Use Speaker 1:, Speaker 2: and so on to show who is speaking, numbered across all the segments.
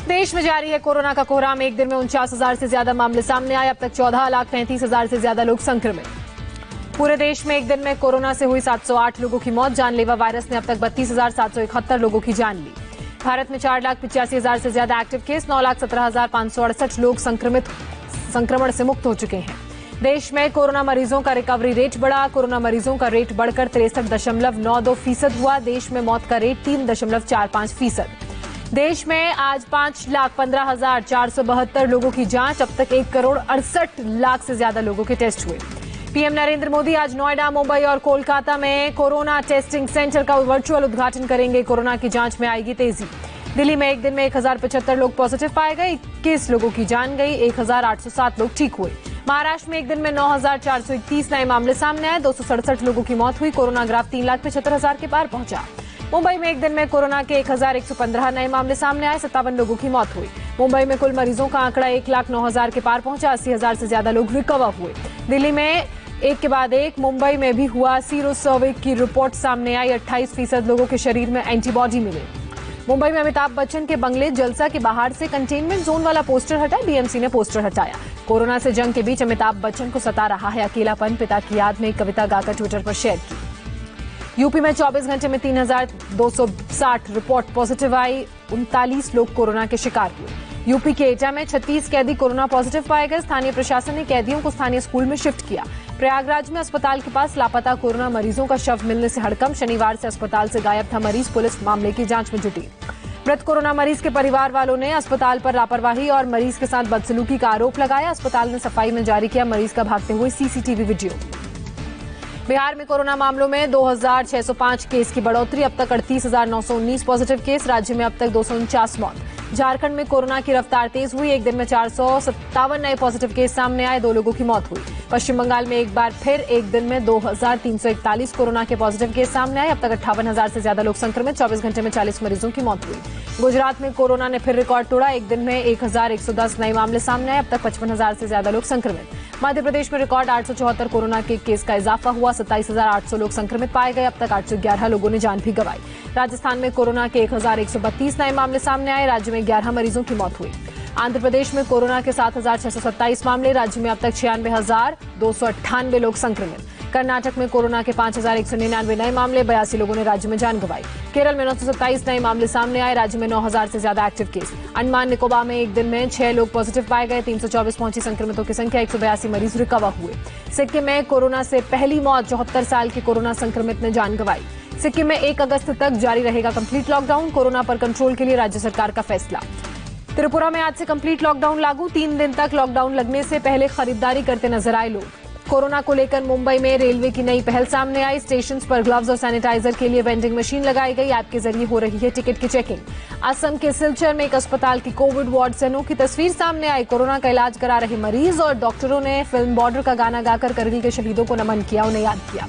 Speaker 1: देश में जारी है कोरोना का कोहराम। एक दिन में 49,000 से ज्यादा मामले सामने आए। अब तक 14,35,000 से ज्यादा लोग संक्रमित। पूरे देश में एक दिन में कोरोना से हुई 708 लोगों की मौत। जानलेवा वायरस ने अब तक 32,771 लोगों की जान ली। भारत में 4,85,000 से ज्यादा एक्टिव केस। 9,17,568 लोग संक्रमण से मुक्त हो चुके हैं। देश में कोरोना मरीजों का रिकवरी रेट बढ़ा। कोरोना मरीजों का रेट बढ़कर 63.92% हुआ। देश में मौत का रेट 3.45%। देश में आज 5,15,472 लोगों की जांच। अब तक 1,68,00,000 से ज्यादा लोगों के टेस्ट हुए। पीएम नरेंद्र मोदी आज नोएडा, मुंबई और कोलकाता में कोरोना टेस्टिंग सेंटर का वर्चुअल उद्घाटन करेंगे। कोरोना की जांच में आएगी तेजी। दिल्ली में एक दिन में 1,075 लोग पॉजिटिव पाए गए। 21 लोगों की जान गई। 1,807 लोग ठीक हुए। महाराष्ट्र में एक दिन में 9,431 नए मामले सामने आए। 267 लोगों की मौत हुई। कोरोना ग्राफ 3,75,000 के पार पहुंचा। मुंबई में एक दिन में कोरोना के 1,115 नए मामले सामने आए। 57 लोगों की मौत हुई। मुंबई में कुल मरीजों का आंकड़ा 1,09,000 के पार पहुंचा। 80,000 से ज्यादा लोग रिकवर हुए। दिल्ली में एक के बाद एक मुंबई में भी हुआ सीरो सर्वे की रिपोर्ट सामने आई। 28% लोगों के शरीर में एंटीबॉडी मिले। मुंबई में अमिताभ बच्चन के बंगले जलसा के बाहर से कंटेनमेंट जोन वाला पोस्टर हटा। बीएमसी ने पोस्टर हटाया। कोरोना से जंग के बीच अमिताभ बच्चन को सता रहा है अकेलापन। पिता की याद में एक कविता गाकर ट्विटर पर शेयर की। यूपी में 24 घंटे में 3,260 रिपोर्ट पॉजिटिव आई। 39 लोग कोरोना के शिकार हुए। यूपी के एटा में 36 कैदी कोरोना पॉजिटिव पाए गए। स्थानीय प्रशासन ने कैदियों को स्थानीय स्कूल में शिफ्ट किया। प्रयागराज में अस्पताल के पास लापता कोरोना मरीजों का शव मिलने से हड़कंप। शनिवार से अस्पताल से गायब था मरीज। पुलिस मामले की जांच में जुटी। मृत कोरोना मरीज के परिवार वालों ने अस्पताल पर लापरवाही और मरीज के साथ बदसलूकी का आरोप लगाया। अस्पताल ने सफाई में जारी किया मरीज का भागते हुए सीसीटीवी वीडियो। बिहार में कोरोना मामलों में 2,605 केस की बढ़ोतरी। अब तक 38,919 पॉजिटिव केस। राज्य में अब तक 249 मौत। झारखंड में कोरोना की रफ्तार तेज हुई। एक दिन में 457 नए पॉजिटिव केस सामने आए। 2 लोगों की मौत हुई। पश्चिम बंगाल में एक बार फिर एक दिन में 2,341 कोरोना के पॉजिटिव केस सामने आए। अब तक 58,000 से ज्यादा लोग संक्रमित। 24 घंटे में 40 मरीजों की मौत हुई। गुजरात में कोरोना ने फिर रिकॉर्ड तोड़ा। एक दिन में 1,110 नए मामले सामने आए। अब तक 55,000 से ज्यादा लोग संक्रमित। मध्य प्रदेश में रिकॉर्ड 874 कोरोना के केस का इजाफा हुआ। 27,800 लोग संक्रमित पाए गए। अब तक 811 लोगों ने जान भी गंवाई। राजस्थान में कोरोना के 1,132 नए मामले सामने आए। राज्य में 11 मरीजों की मौत हुई। आंध्र प्रदेश में कोरोना के 7,627 मामले। राज्य में अब तक 96,298 लोग संक्रमित। कर्नाटक में कोरोना के 5,199 नए मामले। 82 लोगों ने राज्य में जान गंवाई। केरल में 927 नए मामले सामने आए। राज्य में 9,000 से ज्यादा एक्टिव केस। अंडमान निकोबार में एक दिन में 6 लोग पॉजिटिव पाए गए। 324 पहुंची संक्रमितों की संख्या। 182 मरीज रिकवर हुए। सिक्किम में कोरोना से पहली मौत। 74 साल के कोरोना संक्रमित ने जान गंवाई। सिक्किम में 1 अगस्त तक जारी रहेगा कंप्लीट लॉकडाउन। कोरोना पर कंट्रोल के लिए राज्य सरकार का फैसला। त्रिपुरा में आज से कंप्लीट लॉकडाउन लागू। 3 दिन तक लॉकडाउन लगने से पहले खरीदारी करते नजर आए लोग। कोरोना को लेकर मुंबई में रेलवे की नई पहल सामने आई। स्टेशन पर ग्लव्स और सैनिटाइजर के लिए वेंडिंग मशीन लगाई गई। ऐप के जरिए हो रही है टिकट की चेकिंग। असम के सिलचर में एक अस्पताल की कोविड वार्ड से अनोखी तस्वीर सामने आई। कोरोना का इलाज करा रहे मरीज और डॉक्टरों ने फिल्म बॉर्डर का गाना गाकर करगिल के शहीदों को नमन किया, उन्हें याद किया।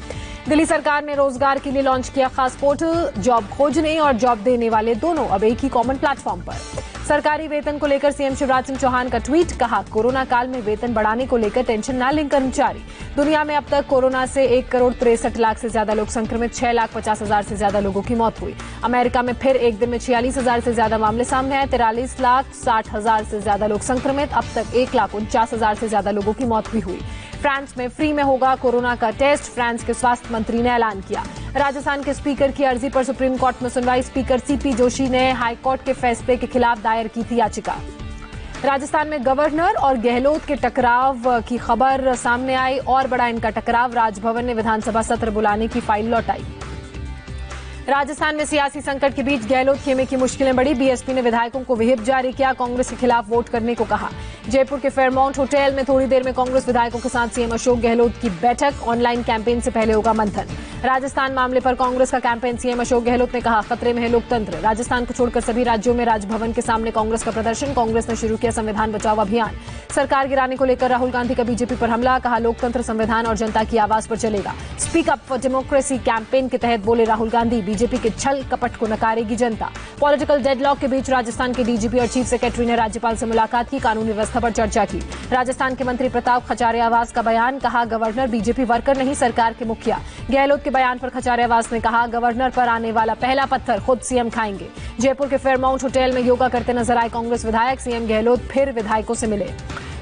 Speaker 1: दिल्ली सरकार ने रोजगार के लिए लॉन्च किया खास पोर्टल। जॉब खोजने और जॉब देने वाले दोनों अब एक ही कॉमन प्लेटफॉर्म पर। सरकारी वेतन को लेकर सीएम शिवराज सिंह चौहान का ट्वीट। कहा, कोरोना काल में वेतन बढ़ाने को लेकर टेंशन न लें कर्मचारी। दुनिया में अब तक कोरोना से 1,63,00,000 से ज्यादा लोग संक्रमित। 6,50,000 से ज्यादा लोगों की मौत हुई। अमेरिका में फिर एक दिन में 46,000 से ज्यादा मामले सामने आए। 43,60,000 से ज्यादा लोग संक्रमित। अब तक 1,49,000 से ज्यादा लोगों की मौत भी हुई। फ्रांस में फ्री में होगा कोरोना का टेस्ट। फ्रांस के स्वास्थ्य मंत्री ने ऐलान किया। राजस्थान के स्पीकर की अर्जी पर सुप्रीम कोर्ट में सुनवाई। स्पीकर सीपी जोशी ने हाईकोर्ट के फैसले के खिलाफ दायर की थी याचिका। राजस्थान में गवर्नर और गहलोत के टकराव की खबर सामने आई। और बड़ा इनका टकराव। राजभवन ने विधानसभा सत्र बुलाने की फाइल लौटाई। राजस्थान में सियासी संकट के बीच गहलोत खेमे की मुश्किलें बढ़ी। बीएसपी ने विधायकों को व्हिप जारी किया। कांग्रेस के खिलाफ वोट करने को कहा। जयपुर के फेयरमाउंट होटल में थोड़ी देर में कांग्रेस विधायकों के साथ सीएम अशोक गहलोत की बैठक। ऑनलाइन कैंपेन से पहले होगा मंथन। राजस्थान मामले पर कांग्रेस का कैंपेन। सीएम अशोक गहलोत ने कहा, खतरे में है लोकतंत्र। राजस्थान को छोड़कर सभी राज्यों में राजभवन के सामने कांग्रेस का प्रदर्शन। कांग्रेस ने शुरू किया संविधान बचाओ अभियान। सरकार गिराने को लेकर राहुल गांधी का बीजेपी पर हमला। कहा, लोकतंत्र, संविधान और जनता की आवाज पर चलेगा। Speak up for democracy campaign के तहत बोले राहुल गांधी, बीजेपी के छल कपट को नकारेगी जनता। पॉलिटिकल डेडलॉक के बीच राजस्थान के डीजीपी और चीफ सेक्रेटरी ने राज्यपाल से मुलाकात की। कानून व्यवस्था खबर चर्चा की। राजस्थान के मंत्री प्रताप खचारियावास का बयान, कहा गवर्नर बीजेपी वर्कर नहीं सरकार के मुखिया। गहलोत के बयान पर खचारियावास ने कहा गवर्नर पर आने वाला पहला पत्थर खुद सीएम खाएंगे। जयपुर के फेयरमाउंट होटल में योगा करते नजर आए कांग्रेस विधायक, सीएम गहलोत फिर विधायकों से मिले।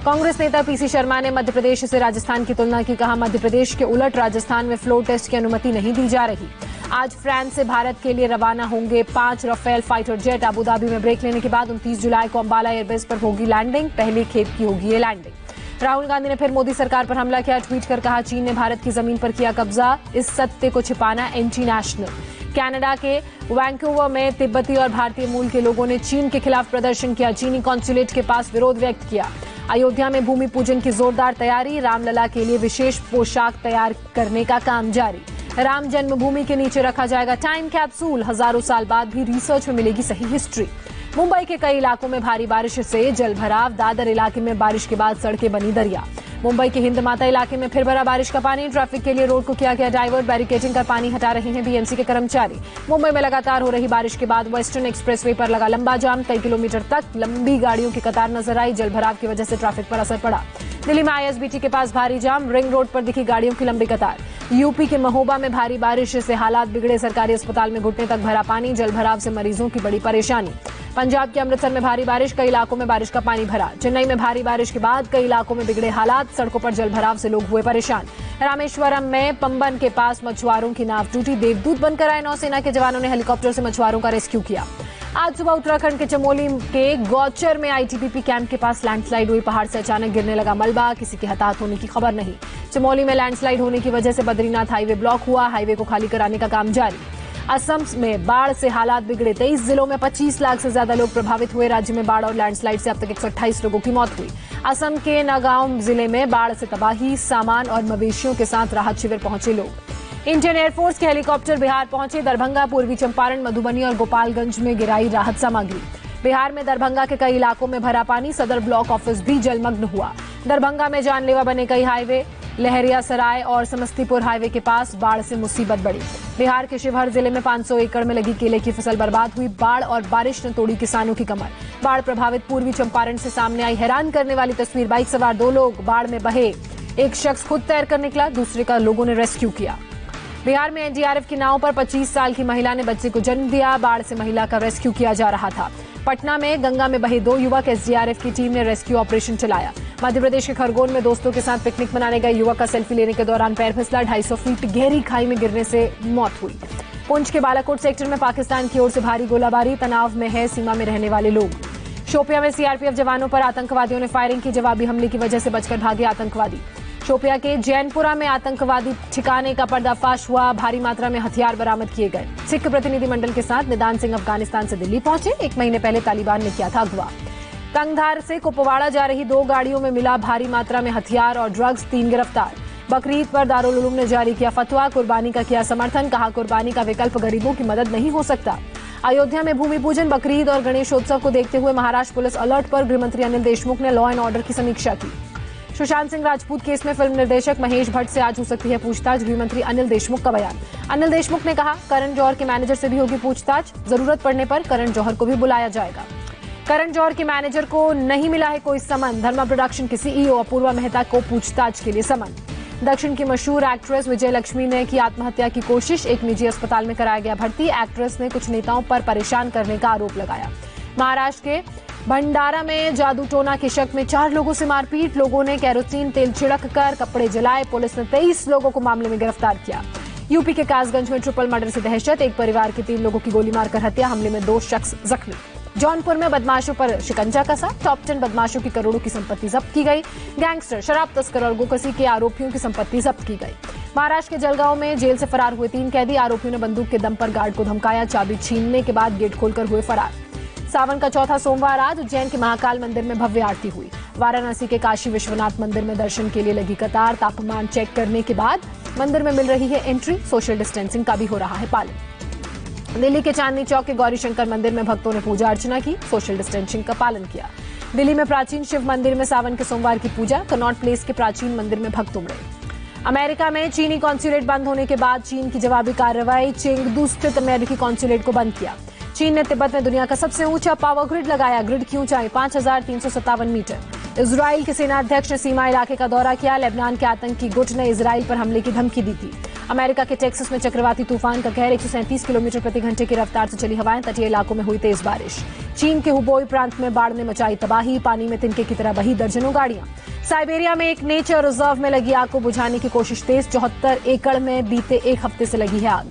Speaker 1: कांग्रेस नेता पीसी शर्मा ने मध्य प्रदेश से राजस्थान की तुलना की, कहा मध्य प्रदेश के उलट राजस्थान में फ्लोर टेस्ट की अनुमति नहीं दी जा रही। आज फ्रांस से भारत के लिए रवाना होंगे 5 राफेल फाइटर जेट। अबुधाबी में ब्रेक लेने के बाद 29 जुलाई को अंबाला एयरबेस पर होगी लैंडिंग। पहली खेप की होगी ये लैंडिंग। राहुल गांधी ने फिर मोदी सरकार पर हमला किया। ट्वीट कर कहा चीन ने भारत की जमीन पर किया कब्जा, इस सत्य को छिपाना एंटी नेशनल। कनाडा के वैंकूवर में तिब्बती और भारतीय मूल के लोगों ने चीन के खिलाफ प्रदर्शन किया। चीनी कॉन्सुलेट के पास विरोध व्यक्त किया। अयोध्या में भूमि पूजन की जोरदार तैयारी, रामलला के लिए विशेष पोशाक तैयार करने का काम जारी। राम जन्मभूमि के नीचे रखा जाएगा टाइम कैप्सूल, हजारों साल बाद भी रिसर्च में मिलेगी सही हिस्ट्री। मुंबई के कई इलाकों में भारी बारिश से जलभराव, दादर इलाके में बारिश के बाद सड़कें बनी दरिया। मुंबई के हिंद माता इलाके में फिर भरा बारिश का पानी, ट्रैफिक के लिए रोड को किया गया डाइवर्ट, बैरिकेडिंग कर पानी हटा रहे हैं बीएमसी के कर्मचारी। मुंबई में लगातार हो रही बारिश के बाद वेस्टर्न एक्सप्रेसवे पर लगा लंबा जाम, कई किलोमीटर तक लंबी गाड़ियों की कतार नजर आई। जलभराव की वजह से ट्रैफिक पर असर पड़ा। दिल्ली में आईएसबीटी के पास भारी जाम, रिंग रोड पर दिखी गाड़ियों की लंबी कतार। यूपी के महोबा में भारी बारिश से हालात बिगड़े, सरकारी अस्पताल में घुटने तक भरा पानी, जलभराव से मरीजों की बड़ी परेशानी। पंजाब के अमृतसर में भारी बारिश, कई इलाकों में बारिश का पानी भरा। चेन्नई में भारी बारिश के बाद कई इलाकों में बिगड़े हालात, सड़कों पर जलभराव से लोग हुए परेशान। रामेश्वरम में पंबन के पास मछुआरों की नाव टूटी, देवदूत बनकर आए नौसेना के जवानों ने हेलीकॉप्टर से मछुआरों का रेस्क्यू किया। आज सुबह उत्तराखंड के चमोली के गौचर में आईटीबीपी कैंप के पास लैंडस्लाइड हुई, पहाड़ से अचानक गिरने लगा मलबा, किसी के हताहत होने की खबर नहीं। चमोली में लैंडस्लाइड होने की वजह से बद्रीनाथ हाईवे ब्लॉक हुआ, हाईवे को खाली कराने का काम जारी। असम में बाढ़ से हालात बिगड़े, 23 जिलों में 25 लाख से ज्यादा लोग प्रभावित हुए। राज्य में बाढ़ और लैंडस्लाइड से अब तक 128 लोगों की मौत हुई। असम के नगांव जिले में बाढ़ से तबाही, सामान और मवेशियों के साथ राहत शिविर पहुंचे लोग। इंडियन एयरफोर्स के हेलीकॉप्टर बिहार पहुंचे, दरभंगा, पूर्वी चंपारण, मधुबनी और गोपालगंज में गिराई राहत सामग्री। बिहार में दरभंगा के कई इलाकों में भरा पानी, सदर ब्लॉक ऑफिस भी जलमग्न हुआ। दरभंगा में जानलेवा बने कई हाईवे, लहरियासराय और समस्तीपुर हाईवे के पास बाढ़ से मुसीबत बढ़ी। बिहार के शिवहर जिले में 500 एकड़ में लगी केले की फसल बर्बाद हुई, बाढ़ और बारिश ने तोड़ी किसानों की कमर। बाढ़ प्रभावित पूर्वी चंपारण से सामने आई हैरान करने वाली तस्वीर, बाइक सवार 2 लोग बाढ़ में बहे, एक शख्स खुद तैर कर निकला, दूसरे का लोगों ने रेस्क्यू किया। बिहार में एनडीआरएफ की नाव पर 25 साल की महिला ने बच्चे को जन्म दिया, बाढ़ से महिला का रेस्क्यू किया जा रहा था। पटना में गंगा में बहे 2 युवक, एसडीआरएफ की टीम ने रेस्क्यू ऑपरेशन चलाया। मध्य प्रदेश के खरगोन में दोस्तों के साथ पिकनिक मनाने गए युवक का सेल्फी लेने के दौरान पैर फिसला, 250 फीट गहरी खाई में गिरने से मौत हुई। पुंछ के बालाकोट सेक्टर में पाकिस्तान की ओर से भारी गोलाबारी, तनाव में है सीमा में रहने वाले लोग। शोपियां में सीआरपीएफ जवानों पर आतंकवादियों ने फायरिंग की, जवाबी हमले की वजह से बचकर भागे आतंकवादी। शोपियां के जैनपुरा में आतंकवादी ठिकाने का पर्दाफाश हुआ, भारी मात्रा में हथियार बरामद किए गए। सिख प्रतिनिधिमंडल के साथ निदान सिंह अफगानिस्तान से दिल्ली पहुंचे, 1 महीने पहले तालिबान ने किया था अगवा। तंगधार से कुपवाड़ा जा रही 2 गाड़ियों में मिला भारी मात्रा में हथियार और ड्रग्स, 3 गिरफ्तार। बकरीद पर दारुल उलूम ने जारी किया फतवा, कुर्बानी का किया समर्थन, कहा कुर्बानी का विकल्प गरीबों की मदद नहीं हो सकता। अयोध्या में भूमि पूजन, बकरीद और गणेशोत्सव को देखते हुए महाराष्ट्र पुलिस अलर्ट पर, गृहमंत्री अनिल देशमुख ने लॉ एंड ऑर्डर की समीक्षा की। सुशांत सिंह राजपूत केस में फिल्म निर्देशक महेश भट्ट से आज हो सकती है पूछताछ, गृहमंत्री अनिल देशमुख का बयान। अनिल देशमुख ने कहा करण जौहर के मैनेजर से भी होगी पूछताछ, जरूरत पड़ने पर करण जौहर को भी बुलाया जाएगा। करण जौहर के मैनेजर को नहीं मिला है कोई समन, धर्मा प्रोडक्शन के सीईओ अपूर्वा मेहता को पूछताछ के लिए समन। दक्षिण की मशहूर एक्ट्रेस विजय लक्ष्मी ने की आत्महत्या की कोशिश, एक निजी अस्पताल में कराया गया भर्ती। एक्ट्रेस ने कुछ नेताओं पर परेशान करने का आरोप लगाया। महाराष्ट्र के भंडारा में जादू टोना के शक में 4 लोगों से मारपीट, लोगों ने कैरोसिन तेल छिड़क कर कपड़े जलाए, पुलिस ने 23 लोगों को मामले में गिरफ्तार किया। यूपी के कासगंज में ट्रिपल मर्डर से दहशत, एक परिवार के 3 लोगों की गोली मारकर हत्या, हमले में 2 शख्स जख्मी। जौनपुर में बदमाशों पर शिकंजा कसा, टॉप 10 बदमाशों की करोड़ों की संपत्ति जब्त की गई। गैंगस्टर, शराब तस्कर और गोकसी के आरोपियों की संपत्ति जब्त की गई। महाराष्ट्र के जलगांव में जेल से फरार हुए 3 कैदी, आरोपियों ने बंदूक के दम पर गार्ड को धमकाया, चाबी छीनने के बाद गेट खोलकर हुए फरार। सावन का चौथा सोमवार आज उज्जैन के महाकाल मंदिर में भव्य आरती हुई। वाराणसी के काशी विश्वनाथ मंदिर में दर्शन के लिए लगी कतार, तापमान चेक करने के बाद मंदिर में मिल रही है एंट्री, सोशल डिस्टेंसिंग का भी हो रहा है पालन। दिल्ली के चांदनी चौक के गौरीशंकर मंदिर में भक्तों ने पूजा अर्चना की, सोशल डिस्टेंसिंग का पालन किया। दिल्ली में प्राचीन शिव मंदिर में सावन के सोमवार की पूजा, कनॉट प्लेस के प्राचीन मंदिर में भक्त उमड़े। अमेरिका में चीनी कॉन्सुलेट बंद होने के बाद चीन की जवाबी कार्रवाई, चेंगदू स्थित अमेरिकी कॉन्सुलेट को बंद किया। चीन ने तिब्बत में दुनिया का सबसे ऊंचा पावर ग्रिड लगाया, ग्रिड की ऊंचाई 5357 मीटर। इजराइल के सेनाध्यक्ष ने सीमा इलाके का दौरा किया। लेबनान के आतंकी गुट ने इजराइल पर हमले की धमकी दी थी। अमेरिका के टेक्सास में चक्रवाती तूफान का कहर, 137 किलोमीटर प्रति घंटे की रफ्तार से चली हवाएं, तटीय इलाकों में हुई तेज बारिश। चीन के हुबोई प्रांत में बाढ़ ने मचाई तबाही, पानी में तिनके की तरह बही दर्जनों गाड़ियां। साइबेरिया में एक नेचर रिजर्व में लगी आग को बुझाने की कोशिश तेज, 74 एकड़ में बीते एक हफ्ते से लगी है आग।